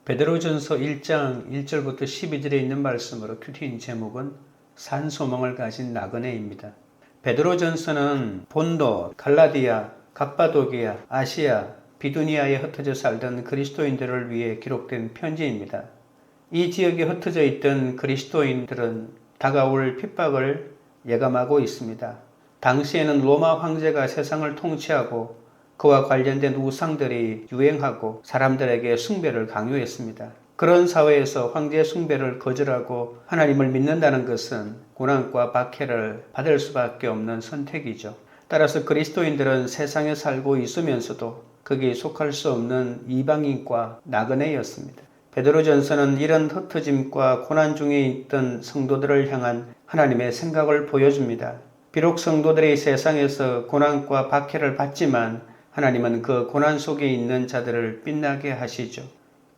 베드로전서 1장 1절부터 12절에 있는 말씀으로 큐티인 제목은 산소망을 가진 나그네입니다. 베드로전서는 본도, 갈라디아, 갑바도기아, 아시아, 비두니아에 흩어져 살던 그리스도인들을 위해 기록된 편지입니다. 이 지역에 흩어져 있던 그리스도인들은 다가올 핍박을 예감하고 있습니다. 당시에는 로마 황제가 세상을 통치하고 그와 관련된 우상들이 유행하고 사람들에게 숭배를 강요했습니다. 그런 사회에서 황제 숭배를 거절하고 하나님을 믿는다는 것은 고난과 박해를 받을 수밖에 없는 선택이죠. 따라서 그리스도인들은 세상에 살고 있으면서도 거기에 속할 수 없는 이방인과 나그네였습니다. 베드로전서는 이런 흩어짐과 고난 중에 있던 성도들을 향한 하나님의 생각을 보여줍니다. 비록 성도들이 세상에서 고난과 박해를 받지만 하나님은 그 고난 속에 있는 자들을 빛나게 하시죠.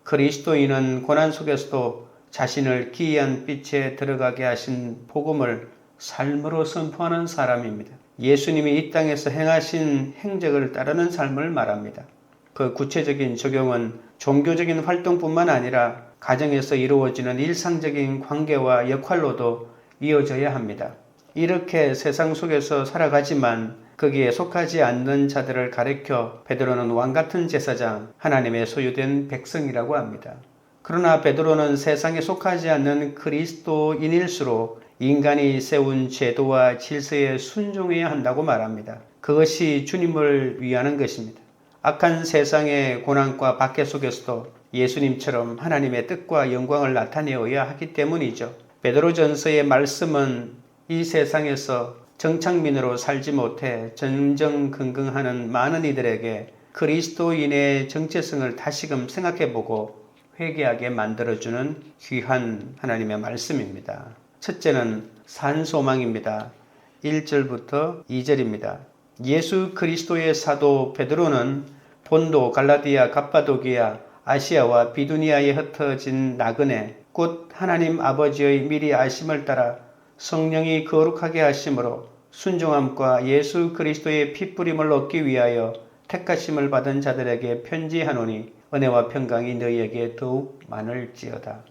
그리스도인은 고난 속에서도 자신을 기이한 빛에 들어가게 하신 복음을 삶으로 선포하는 사람입니다. 예수님이 이 땅에서 행하신 행적을 따르는 삶을 말합니다. 그 구체적인 적용은 종교적인 활동뿐만 아니라 가정에서 이루어지는 일상적인 관계와 역할로도 이어져야 합니다. 이렇게 세상 속에서 살아가지만 거기에 속하지 않는 자들을 가리켜 베드로는 왕같은 제사장, 하나님의 소유된 백성이라고 합니다. 그러나 베드로는 세상에 속하지 않는 그리스도인일수록 인간이 세운 제도와 질서에 순종해야 한다고 말합니다. 그것이 주님을 위하는 것입니다. 악한 세상의 고난과 박해 속에서도 예수님처럼 하나님의 뜻과 영광을 나타내어야 하기 때문이죠. 베드로전서의 말씀은 이 세상에서 정착민으로 살지 못해 전전긍긍하는 많은 이들에게 그리스도인의 정체성을 다시금 생각해보고 회개하게 만들어주는 귀한 하나님의 말씀입니다. 첫째는 산소망입니다. 1절부터 2절입니다. 예수 그리스도의 사도 베드로는 본도, 갈라디아, 갑바도기아, 아시아와 비두니아에 흩어진 나그네, 곧 하나님 아버지의 미리 아심을 따라 성령이 거룩하게 하심으로 순종함과 예수 그리스도의 피뿌림을 얻기 위하여 택하심을 받은 자들에게 편지하노니 은혜와 평강이 너희에게 더욱 많을지어다.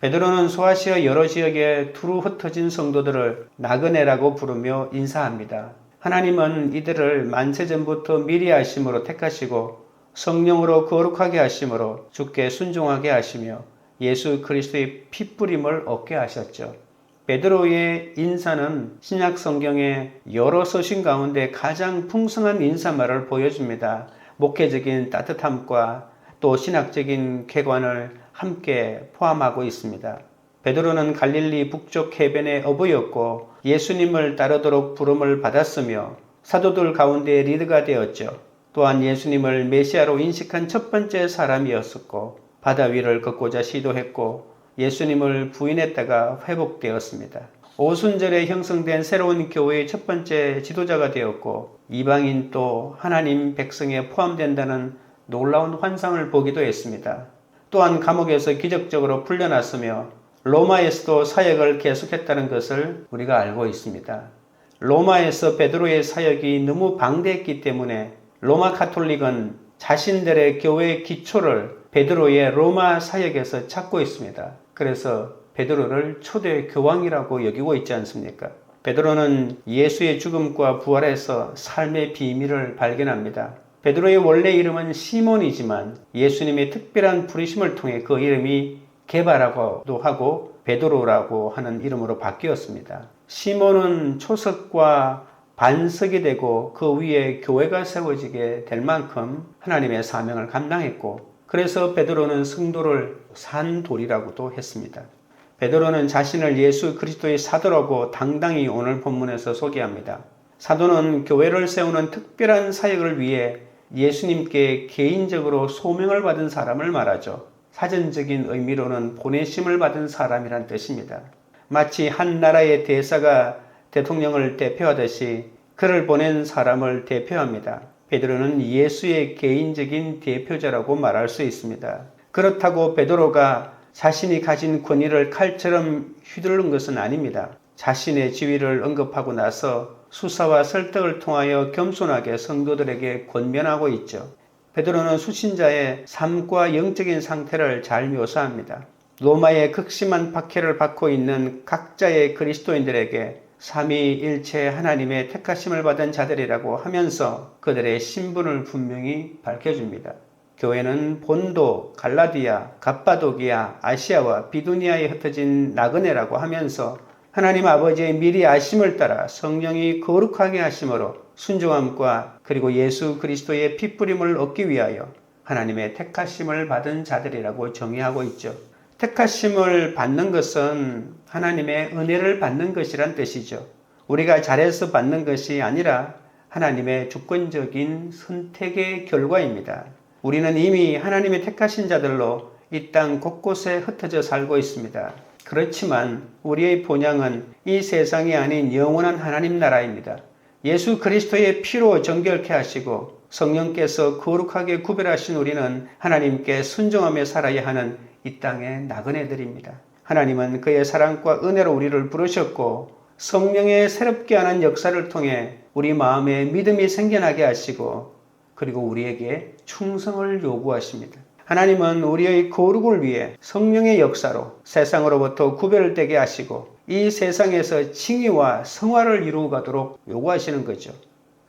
베드로는 소아시아 여러 지역에 두루 흩어진 성도들을 나그네라고 부르며 인사합니다. 하나님은 이들을 만세전부터 미리 하심으로 택하시고 성령으로 거룩하게 하심으로 주께 순종하게 하시며 예수 그리스도의 피뿌림을 얻게 하셨죠. 베드로의 인사는 신약 성경의 여러 서신 가운데 가장 풍성한 인사말을 보여줍니다. 목회적인 따뜻함과 또 신학적인 쾌관을 함께 포함하고 있습니다. 베드로는 갈릴리 북쪽 해변의 어부였고 예수님을 따르도록 부름을 받았으며 사도들 가운데 리더가 되었죠. 또한 예수님을 메시아로 인식한 첫 번째 사람이었었고 바다 위를 걷고자 시도했고 예수님을 부인했다가 회복되었습니다. 오순절에 형성된 새로운 교회의 첫 번째 지도자가 되었고 이방인 또 하나님 백성에 포함된다는 놀라운 환상을 보기도 했습니다. 또한 감옥에서 기적적으로 풀려났으며 로마에서도 사역을 계속했다는 것을 우리가 알고 있습니다. 로마에서 베드로의 사역이 너무 방대했기 때문에 로마 가톨릭은 자신들의 교회의 기초를 베드로의 로마 사역에서 찾고 있습니다. 그래서 베드로를 초대 교황이라고 여기고 있지 않습니까? 베드로는 예수의 죽음과 부활에서 삶의 비밀을 발견합니다. 베드로의 원래 이름은 시몬이지만 예수님의 특별한 부르심을 통해 그 이름이 개바라고도 하고 베드로라고 하는 이름으로 바뀌었습니다. 시몬은 초석과 반석이 되고 그 위에 교회가 세워지게 될 만큼 하나님의 사명을 감당했고 그래서 베드로는 성도를 산돌이라고도 했습니다. 베드로는 자신을 예수 그리스도의 사도라고 당당히 오늘 본문에서 소개합니다. 사도는 교회를 세우는 특별한 사역을 위해 예수님께 개인적으로 소명을 받은 사람을 말하죠. 사전적인 의미로는 보내심을 받은 사람이란 뜻입니다. 마치 한 나라의 대사가 대통령을 대표하듯이 그를 보낸 사람을 대표합니다. 베드로는 예수의 개인적인 대표자라고 말할 수 있습니다. 그렇다고 베드로가 자신이 가진 권위를 칼처럼 휘두른 것은 아닙니다. 자신의 지위를 언급하고 나서 수사와 설득을 통하여 겸손하게 성도들에게 권면하고 있죠. 베드로는 수신자의 삶과 영적인 상태를 잘 묘사합니다. 로마의 극심한 박해를 받고 있는 각자의 그리스도인들에게 삼위일체 하나님의 택하심을 받은 자들이라고 하면서 그들의 신분을 분명히 밝혀줍니다. 교회는 본도, 갈라디아, 갑바도기아, 아시아와 비두니아에 흩어진 나그네라고 하면서 하나님 아버지의 미리 아심을 따라 성령이 거룩하게 하심으로 순종함과 그리고 예수 그리스도의 핏부림을 얻기 위하여 하나님의 택하심을 받은 자들이라고 정의하고 있죠. 택하심을 받는 것은 하나님의 은혜를 받는 것이란 뜻이죠. 우리가 잘해서 받는 것이 아니라 하나님의 주권적인 선택의 결과입니다. 우리는 이미 하나님의 택하신 자들로 이 땅 곳곳에 흩어져 살고 있습니다. 그렇지만 우리의 본향은 이 세상이 아닌 영원한 하나님 나라입니다. 예수 그리스도의 피로 정결케 하시고 성령께서 거룩하게 구별하신 우리는 하나님께 순종하며 살아야 하는 이 땅의 나그네들입니다. 하나님은 그의 사랑과 은혜로 우리를 부르셨고 성령의 새롭게 하는 역사를 통해 우리 마음에 믿음이 생겨나게 하시고 그리고 우리에게 충성을 요구하십니다. 하나님은 우리의 거룩을 위해 성령의 역사로 세상으로부터 구별되게 하시고 이 세상에서 칭의와 성화를 이루어가도록 요구하시는 거죠.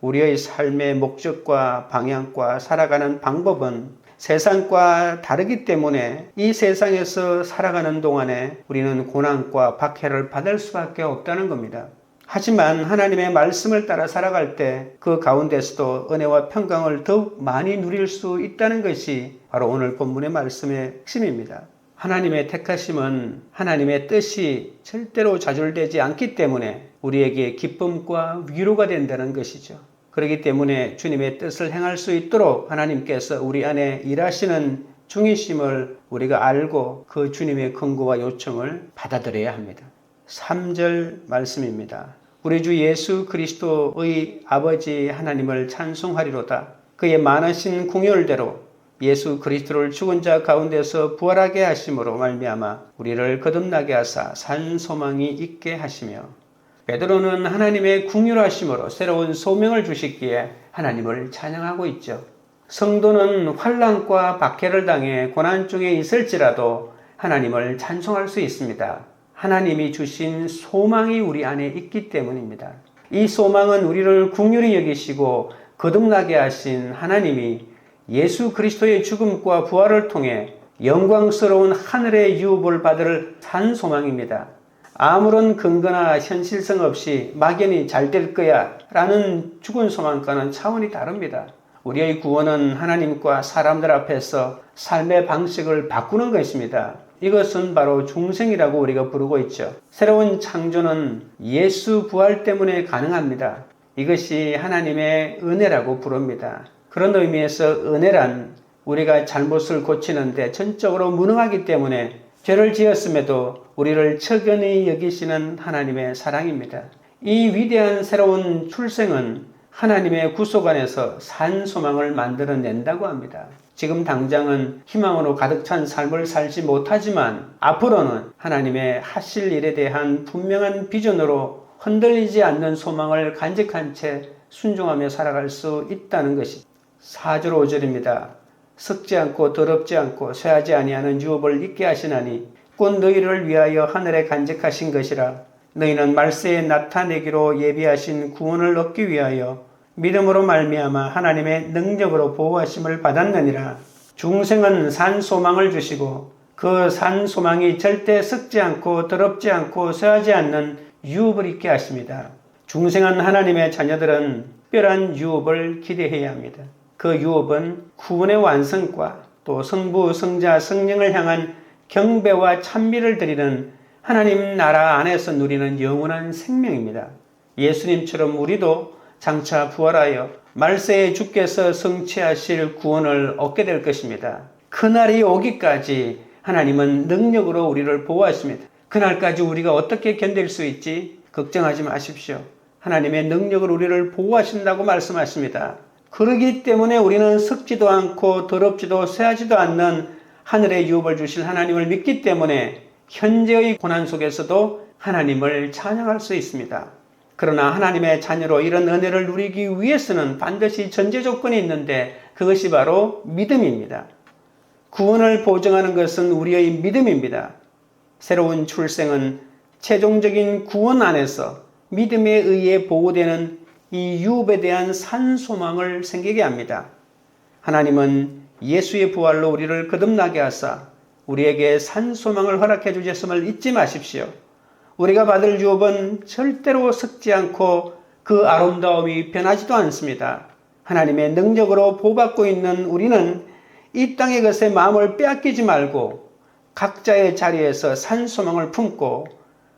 우리의 삶의 목적과 방향과 살아가는 방법은 세상과 다르기 때문에 이 세상에서 살아가는 동안에 우리는 고난과 박해를 받을 수밖에 없다는 겁니다. 하지만 하나님의 말씀을 따라 살아갈 때 그 가운데서도 은혜와 평강을 더욱 많이 누릴 수 있다는 것이 바로 오늘 본문의 말씀의 핵심입니다. 하나님의 택하심은 하나님의 뜻이 절대로 좌절되지 않기 때문에 우리에게 기쁨과 위로가 된다는 것이죠. 그렇기 때문에 주님의 뜻을 행할 수 있도록 하나님께서 우리 안에 일하시는 중이심을 우리가 알고 그 주님의 권고와 요청을 받아들여야 합니다. 3절 말씀입니다. 우리 주 예수 그리스도의 아버지 하나님을 찬송하리로다. 그의 많으신 궁율대로 예수 그리스도를 죽은 자 가운데서 부활하게 하심으로 말미암아 우리를 거듭나게 하사 산 소망이 있게 하시며 베드로는 하나님의 궁율하심으로 새로운 소명을 주시기에 하나님을 찬양하고 있죠. 성도는 환난과 박해를 당해 고난 중에 있을지라도 하나님을 찬송할 수 있습니다. 하나님이 주신 소망이 우리 안에 있기 때문입니다. 이 소망은 우리를 긍휼히 여기시고 거듭나게 하신 하나님이 예수 그리스도의 죽음과 부활을 통해 영광스러운 하늘의 유업을 받을 산 소망입니다. 아무런 근거나 현실성 없이 막연히 잘 될 거야 라는 죽은 소망과는 차원이 다릅니다. 우리의 구원은 하나님과 사람들 앞에서 삶의 방식을 바꾸는 것입니다. 이것은 바로 중생이라고 우리가 부르고 있죠. 새로운 창조는 예수 부활 때문에 가능합니다. 이것이 하나님의 은혜라고 부릅니다. 그런 의미에서 은혜란 우리가 잘못을 고치는데 전적으로 무능하기 때문에 죄를 지었음에도 우리를 척연히 여기시는 하나님의 사랑입니다. 이 위대한 새로운 출생은 하나님의 구속 안에서 산 소망을 만들어낸다고 합니다. 지금 당장은 희망으로 가득 찬 삶을 살지 못하지만 앞으로는 하나님의 하실 일에 대한 분명한 비전으로 흔들리지 않는 소망을 간직한 채 순종하며 살아갈 수 있다는 것이 4절 5절입니다. 썩지 않고 더럽지 않고 쇠하지 아니하는 유업을 있게 하시나니 곧 너희를 위하여 하늘에 간직하신 것이라. 너희는 말세에 나타내기로 예비하신 구원을 얻기 위하여 믿음으로 말미암아 하나님의 능력으로 보호하심을 받았느니라. 중생은 산 소망을 주시고 그 산 소망이 절대 썩지 않고 더럽지 않고 쇠하지 않는 유업을 있게 하십니다. 중생한 하나님의 자녀들은 특별한 유업을 기대해야 합니다. 그 유업은 구원의 완성과 또 성부, 성자, 성령을 향한 경배와 찬미를 드리는 하나님 나라 안에서 누리는 영원한 생명입니다. 예수님처럼 우리도 장차 부활하여 말세에 주께서 성취하실 구원을 얻게 될 것입니다. 그날이 오기까지 하나님은 능력으로 우리를 보호하십니다. 그날까지 우리가 어떻게 견딜 수 있지? 걱정하지 마십시오. 하나님의 능력으로 우리를 보호하신다고 말씀하십니다. 그러기 때문에 우리는 썩지도 않고 더럽지도 쇠하지도 않는 하늘의 유업을 주실 하나님을 믿기 때문에 현재의 고난 속에서도 하나님을 찬양할 수 있습니다. 그러나 하나님의 자녀로 이런 은혜를 누리기 위해서는 반드시 전제 조건이 있는데 그것이 바로 믿음입니다. 구원을 보증하는 것은 우리의 믿음입니다. 새로운 출생은 최종적인 구원 안에서 믿음에 의해 보호되는 이 유업에 대한 산소망을 생기게 합니다. 하나님은 예수의 부활로 우리를 거듭나게 하사 우리에게 산소망을 허락해 주셨음을 잊지 마십시오. 우리가 받을 유업은 절대로 썩지 않고 그 아름다움이 변하지도 않습니다. 하나님의 능력으로 보호받고 있는 우리는 이 땅의 것에 마음을 빼앗기지 말고 각자의 자리에서 산소망을 품고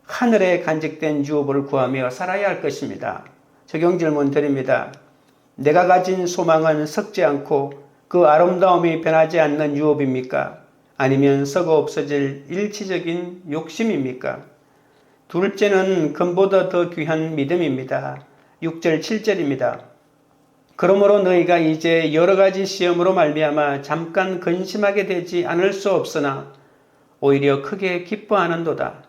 하늘에 간직된 유업을 구하며 살아야 할 것입니다. 적용 질문 드립니다. 내가 가진 소망은 썩지 않고 그 아름다움이 변하지 않는 유업입니까? 아니면 썩어 없어질 일시적인 욕심입니까? 둘째는 금보다 더 귀한 믿음입니다. 6절 7절입니다. 그러므로 너희가 이제 여러 가지 시험으로 말미암아 잠깐 근심하게 되지 않을 수 없으나 오히려 크게 기뻐하는도다.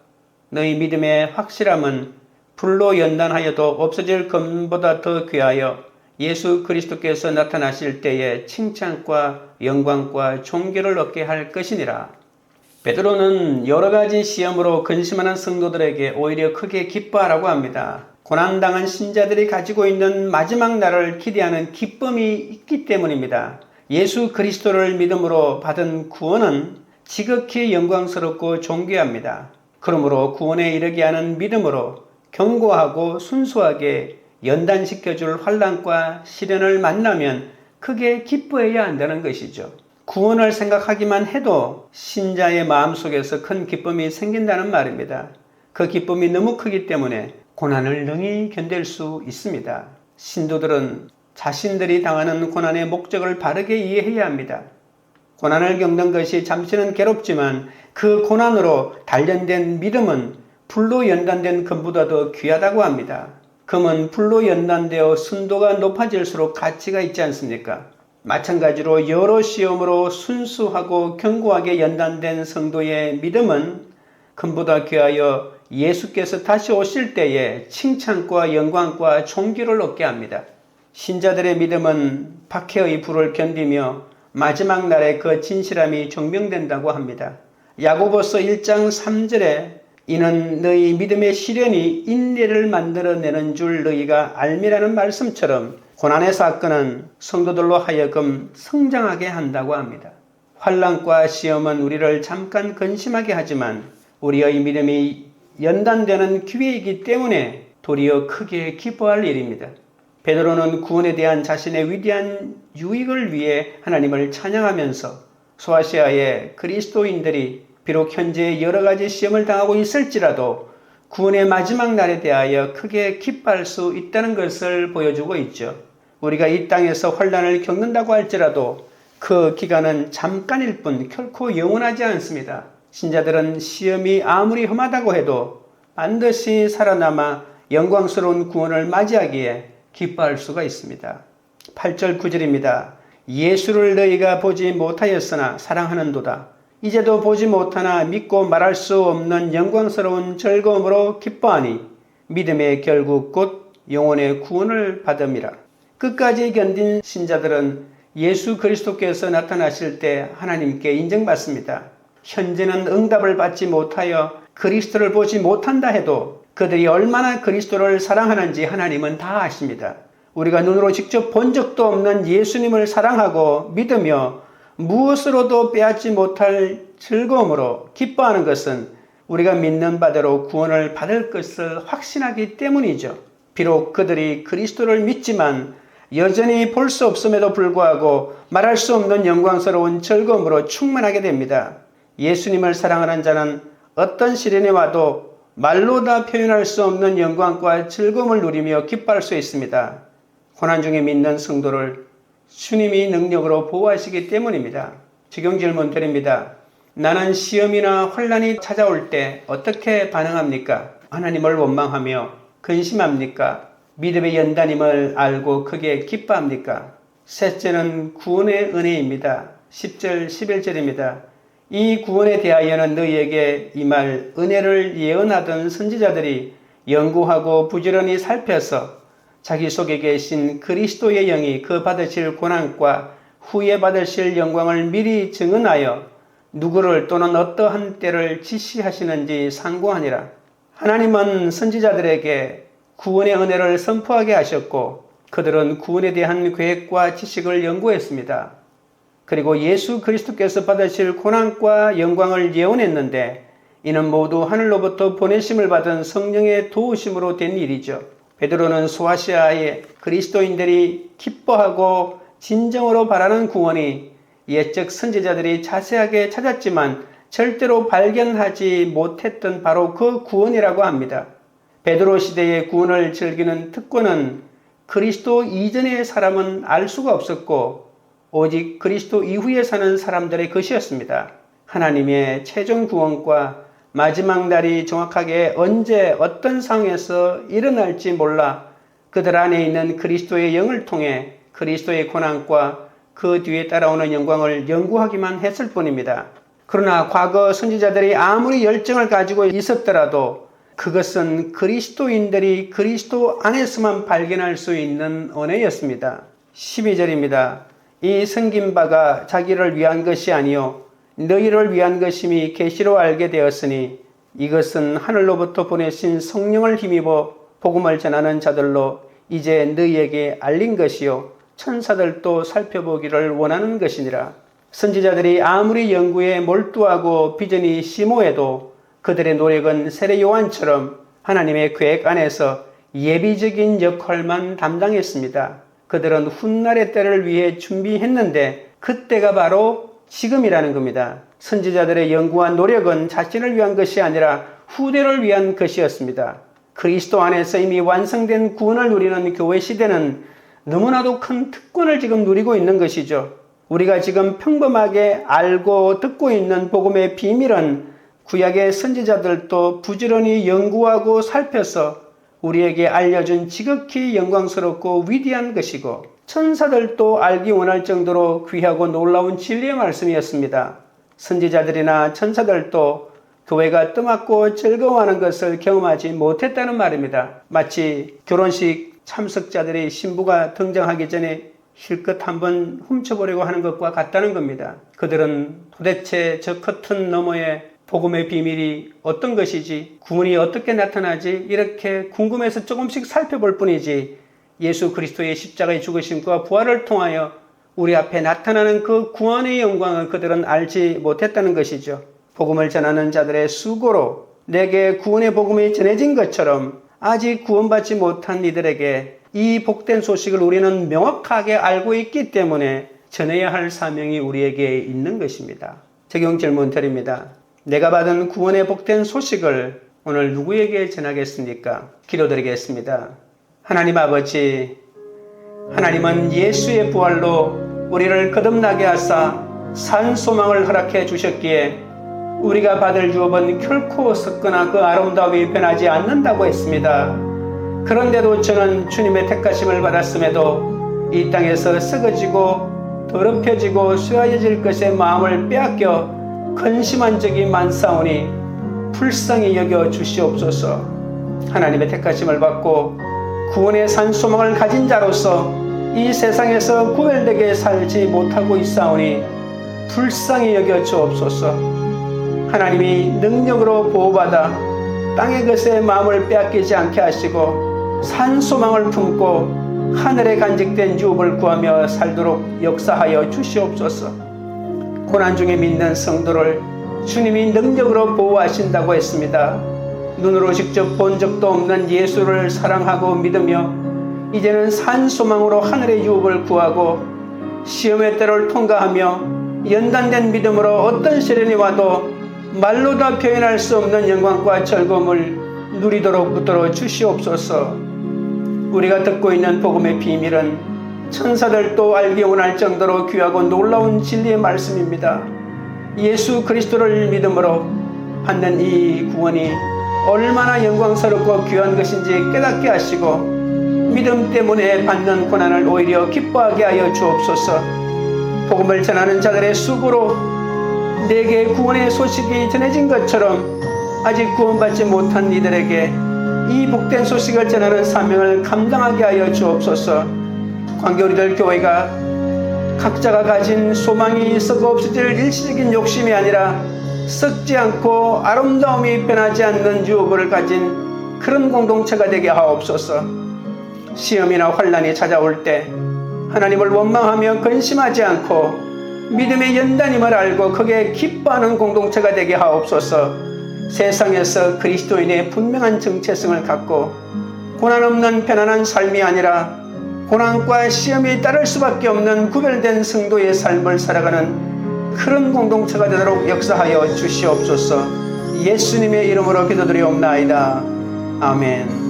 너희 믿음의 확실함은 불로 연단하여도 없어질 금보다 더 귀하여 예수 그리스도께서 나타나실 때에 칭찬과 영광과 존귀를 얻게 할 것이니라. 베드로는 여러 가지 시험으로 근심하는 성도들에게 오히려 크게 기뻐하라고 합니다. 고난당한 신자들이 가지고 있는 마지막 날을 기대하는 기쁨이 있기 때문입니다. 예수 그리스도를 믿음으로 받은 구원은 지극히 영광스럽고 존귀합니다. 그러므로 구원에 이르게 하는 믿음으로 견고하고 순수하게 연단시켜줄 환난과 시련을 만나면 크게 기뻐해야 한다는 것이죠. 구원을 생각하기만 해도 신자의 마음속에서 큰 기쁨이 생긴다는 말입니다. 그 기쁨이 너무 크기 때문에 고난을 능히 견딜 수 있습니다. 신도들은 자신들이 당하는 고난의 목적을 바르게 이해해야 합니다. 고난을 겪는 것이 잠시는 괴롭지만 그 고난으로 단련된 믿음은 불로 연단된 금보다 더 귀하다고 합니다. 금은 불로 연단되어 순도가 높아질수록 가치가 있지 않습니까? 마찬가지로 여러 시험으로 순수하고 견고하게 연단된 성도의 믿음은 금보다 귀하여 예수께서 다시 오실 때에 칭찬과 영광과 존귀를 얻게 합니다. 신자들의 믿음은 박해의 불을 견디며 마지막 날에 그 진실함이 증명된다고 합니다. 야고보서 1장 3절에 이는 너희 믿음의 시련이 인내를 만들어내는 줄 너희가 알미라는 말씀처럼 고난의 사건은 성도들로 하여금 성장하게 한다고 합니다. 환난과 시험은 우리를 잠깐 근심하게 하지만 우리의 믿음이 연단되는 기회이기 때문에 도리어 크게 기뻐할 일입니다. 베드로는 구원에 대한 자신의 위대한 유익을 위해 하나님을 찬양하면서 소아시아의 그리스도인들이 비록 현재 여러 가지 시험을 당하고 있을지라도 구원의 마지막 날에 대하여 크게 기뻐할 수 있다는 것을 보여주고 있죠. 우리가 이 땅에서 환난을 겪는다고 할지라도 그 기간은 잠깐일 뿐 결코 영원하지 않습니다. 신자들은 시험이 아무리 험하다고 해도 반드시 살아남아 영광스러운 구원을 맞이하기에 기뻐할 수가 있습니다. 8절 9절입니다. 예수를 너희가 보지 못하였으나 사랑하는도다. 이제도 보지 못하나 믿고 말할 수 없는 영광스러운 즐거움으로 기뻐하니 믿음의 결국 곧 영혼의 구원을 받음이라. 끝까지 견딘 신자들은 예수 그리스도께서 나타나실 때 하나님께 인정받습니다. 현재는 응답을 받지 못하여 그리스도를 보지 못한다 해도 그들이 얼마나 그리스도를 사랑하는지 하나님은 다 아십니다. 우리가 눈으로 직접 본 적도 없는 예수님을 사랑하고 믿으며 무엇으로도 빼앗지 못할 즐거움으로 기뻐하는 것은 우리가 믿는 바대로 구원을 받을 것을 확신하기 때문이죠. 비록 그들이 그리스도를 믿지만 여전히 볼 수 없음에도 불구하고 말할 수 없는 영광스러운 즐거움으로 충만하게 됩니다. 예수님을 사랑하는 자는 어떤 시련이 와도 말로 다 표현할 수 없는 영광과 즐거움을 누리며 기뻐할 수 있습니다. 고난 중에 믿는 성도를 주님이 능력으로 보호하시기 때문입니다. 적용 질문 드립니다. 나는 시험이나 환난이 찾아올 때 어떻게 반응합니까? 하나님을 원망하며 근심합니까? 믿음의 연단임을 알고 크게 기뻐합니까? 셋째는 구원의 은혜입니다. 10절 11절입니다. 이 구원에 대하여는 너희에게 이 말 은혜를 예언하던 선지자들이 연구하고 부지런히 살펴서 자기 속에 계신 그리스도의 영이 그 받으실 고난과 후에 받으실 영광을 미리 증언하여 누구를 또는 어떠한 때를 지시하시는지 상고하니라. 하나님은 선지자들에게 구원의 은혜를 선포하게 하셨고 그들은 구원에 대한 계획과 지식을 연구했습니다. 그리고 예수 그리스도께서 받으실 고난과 영광을 예언했는데 이는 모두 하늘로부터 보내심을 받은 성령의 도우심으로 된 일이죠. 베드로는 소아시아의 그리스도인들이 기뻐하고 진정으로 바라는 구원이 옛적 선지자들이 자세하게 찾았지만 절대로 발견하지 못했던 바로 그 구원이라고 합니다. 베드로 시대의 구원을 즐기는 특권은 그리스도 이전의 사람은 알 수가 없었고 오직 그리스도 이후에 사는 사람들의 것이었습니다. 하나님의 최종 구원과 마지막 날이 정확하게 언제 어떤 상황에서 일어날지 몰라 그들 안에 있는 그리스도의 영을 통해 그리스도의 고난과 그 뒤에 따라오는 영광을 연구하기만 했을 뿐입니다. 그러나 과거 선지자들이 아무리 열정을 가지고 있었더라도 그것은 그리스도인들이 그리스도 안에서만 발견할 수 있는 은혜였습니다. 12절입니다. 이 섬긴 바가 자기를 위한 것이 아니요 너희를 위한 것임이 계시로 알게 되었으니 이것은 하늘로부터 보내신 성령을 힘입어 복음을 전하는 자들로 이제 너희에게 알린 것이요 천사들도 살펴보기를 원하는 것이니라. 선지자들이 아무리 연구에 몰두하고 비전이 심오해도 그들의 노력은 세례 요한처럼 하나님의 계획 안에서 예비적인 역할만 담당했습니다. 그들은 훗날의 때를 위해 준비했는데 그때가 바로 지금이라는 겁니다. 선지자들의 연구와 노력은 자신을 위한 것이 아니라 후대를 위한 것이었습니다. 그리스도 안에서 이미 완성된 구원을 누리는 교회 시대는 너무나도 큰 특권을 지금 누리고 있는 것이죠. 우리가 지금 평범하게 알고 듣고 있는 복음의 비밀은 구약의 선지자들도 부지런히 연구하고 살펴서 우리에게 알려준 지극히 영광스럽고 위대한 것이고 천사들도 알기 원할 정도로 귀하고 놀라운 진리의 말씀이었습니다. 선지자들이나 천사들도 교회가 뜨겁고 즐거워하는 것을 경험하지 못했다는 말입니다. 마치 결혼식 참석자들이 신부가 등장하기 전에 실컷 한번 훔쳐보려고 하는 것과 같다는 겁니다. 그들은 도대체 저 커튼 너머에 복음의 비밀이 어떤 것이지, 구원이 어떻게 나타나지 이렇게 궁금해서 조금씩 살펴볼 뿐이지 예수 그리스도의 십자가의 죽으심과 부활을 통하여 우리 앞에 나타나는 그 구원의 영광을 그들은 알지 못했다는 것이죠. 복음을 전하는 자들의 수고로 내게 구원의 복음이 전해진 것처럼 아직 구원받지 못한 이들에게 이 복된 소식을 우리는 명확하게 알고 있기 때문에 전해야 할 사명이 우리에게 있는 것입니다. 적용 질문 드립니다. 내가 받은 구원의 복된 소식을 오늘 누구에게 전하겠습니까? 기도드리겠습니다. 하나님 아버지, 하나님은 예수의 부활로 우리를 거듭나게 하사 산 소망을 허락해 주셨기에 우리가 받을 유업은 결코 썩거나 그 아름다움이 변하지 않는다고 했습니다. 그런데도 저는 주님의 택하심을 받았음에도 이 땅에서 썩어지고 더럽혀지고 쇠하여질 것에 마음을 빼앗겨 근심한 적이 많사오니 불쌍히 여겨 주시옵소서. 하나님의 택하심을 받고 구원의 산 소망을 가진 자로서 이 세상에서 구별되게 살지 못하고 있사오니 불쌍히 여겨 주옵소서. 하나님이 능력으로 보호받아 땅의 것에 마음을 빼앗기지 않게 하시고 산 소망을 품고 하늘에 간직된 유업을 구하며 살도록 역사하여 주시옵소서. 고난 중에 믿는 성도를 주님이 능력으로 보호하신다고 했습니다. 눈으로 직접 본 적도 없는 예수를 사랑하고 믿으며 이제는 산 소망으로 하늘의 유업을 구하고 시험의 때를 통과하며 연단된 믿음으로 어떤 시련이 와도 말로 다 표현할 수 없는 영광과 즐거움을 누리도록 붙들어 주시옵소서. 우리가 듣고 있는 복음의 비밀은 천사들도 알기 원할 정도로 귀하고 놀라운 진리의 말씀입니다. 예수 그리스도를 믿음으로 받는 이 구원이 얼마나 영광스럽고 귀한 것인지 깨닫게 하시고 믿음 때문에 받는 고난을 오히려 기뻐하게 하여 주옵소서. 복음을 전하는 자들의 수고로 내게 구원의 소식이 전해진 것처럼 아직 구원받지 못한 이들에게 이 복된 소식을 전하는 사명을 감당하게 하여 주옵소서. 관계 우리들 교회가 각자가 가진 소망이 썩어 없어질 일시적인 욕심이 아니라 썩지 않고 아름다움이 변하지 않는 유업을 가진 그런 공동체가 되게 하옵소서. 시험이나 환난이 찾아올 때 하나님을 원망하며 근심하지 않고 믿음의 연단임을 알고 크게 기뻐하는 공동체가 되게 하옵소서. 세상에서 그리스도인의 분명한 정체성을 갖고 고난 없는 편안한 삶이 아니라 고난과 시험이 따를 수밖에 없는 구별된 성도의 삶을 살아가는 그런 공동체가 되도록 역사하여 주시옵소서. 예수님의 이름으로 기도드리옵나이다. 아멘.